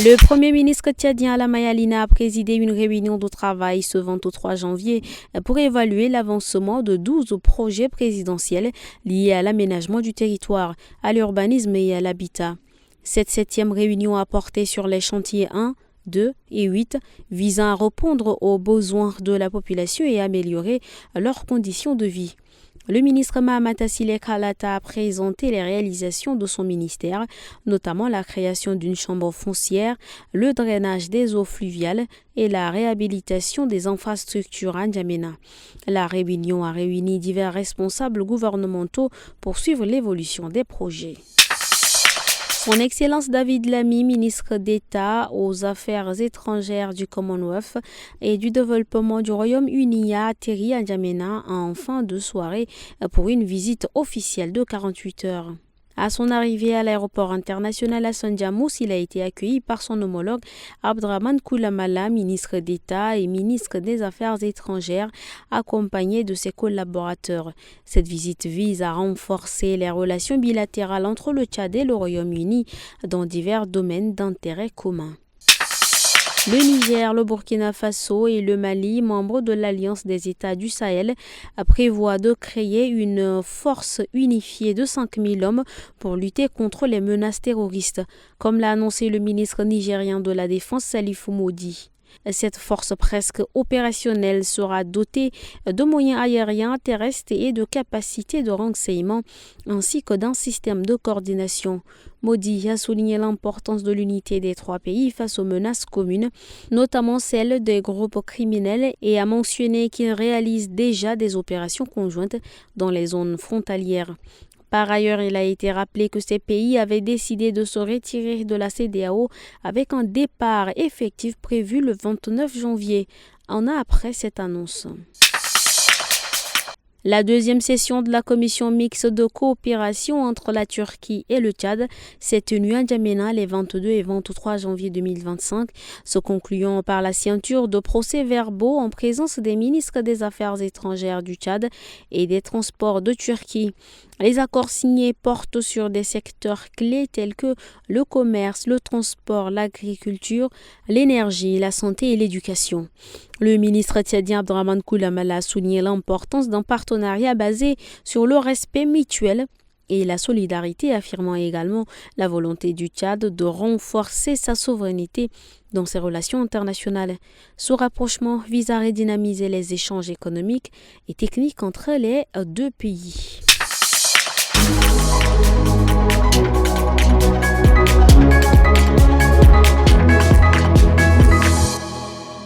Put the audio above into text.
Le Premier ministre tchadien Alama Yalina a présidé une réunion de travail ce 23 janvier pour évaluer l'avancement de 12 projets présidentiels liés à l'aménagement du territoire, à l'urbanisme et à l'habitat. Cette 7e réunion a porté sur les chantiers 1, 2 et 8 visant à répondre aux besoins de la population et améliorer leurs conditions de vie. Le ministre Mahamat Assilé Khalata a présenté les réalisations de son ministère, notamment la création d'une chambre foncière, le drainage des eaux fluviales et la réhabilitation des infrastructures à N'Djamena. La réunion a réuni divers responsables gouvernementaux pour suivre l'évolution des projets. Son Excellence David Lammy, ministre d'État aux Affaires étrangères du Commonwealth et du Développement du Royaume-Uni, a atterri à N'Djamena en fin de soirée pour une visite officielle de 48 heures. À son arrivée à l'aéroport international Hassan Diamous, il a été accueilli par son homologue Abdrahmane Koulamala, ministre d'État et ministre des Affaires étrangères, accompagné de ses collaborateurs. Cette visite vise à renforcer les relations bilatérales entre le Tchad et le Royaume-Uni dans divers domaines d'intérêt commun. Le Niger, le Burkina Faso et le Mali, membres de l'Alliance des États du Sahel, prévoient de créer une force unifiée de 5000 hommes pour lutter contre les menaces terroristes, comme l'a annoncé le ministre nigérien de la Défense Salifou Modi. Cette force presque opérationnelle sera dotée de moyens aériens, terrestres et de capacités de renseignement, ainsi que d'un système de coordination. Modi a souligné l'importance de l'unité des trois pays face aux menaces communes, notamment celles des groupes criminels, et a mentionné qu'il réalise déjà des opérations conjointes dans les zones frontalières. Par ailleurs, il a été rappelé que ces pays avaient décidé de se retirer de la CEDEAO avec un départ effectif prévu le 29 janvier, un an après cette annonce. La deuxième session de la commission mixte de coopération entre la Turquie et le Tchad s'est tenue à N'Djamena les 22 et 23 janvier 2025, se concluant par la signature de procès-verbaux en présence des ministres des Affaires étrangères du Tchad et des Transports de Turquie. Les accords signés portent sur des secteurs clés tels que le commerce, le transport, l'agriculture, l'énergie, la santé et l'éducation. Le ministre tchadien Abdrahmane Koulamala a souligné l'importance d'un partenariat basé sur le respect mutuel et la solidarité, affirmant également la volonté du Tchad de renforcer sa souveraineté dans ses relations internationales. Ce rapprochement vise à redynamiser les échanges économiques et techniques entre les deux pays.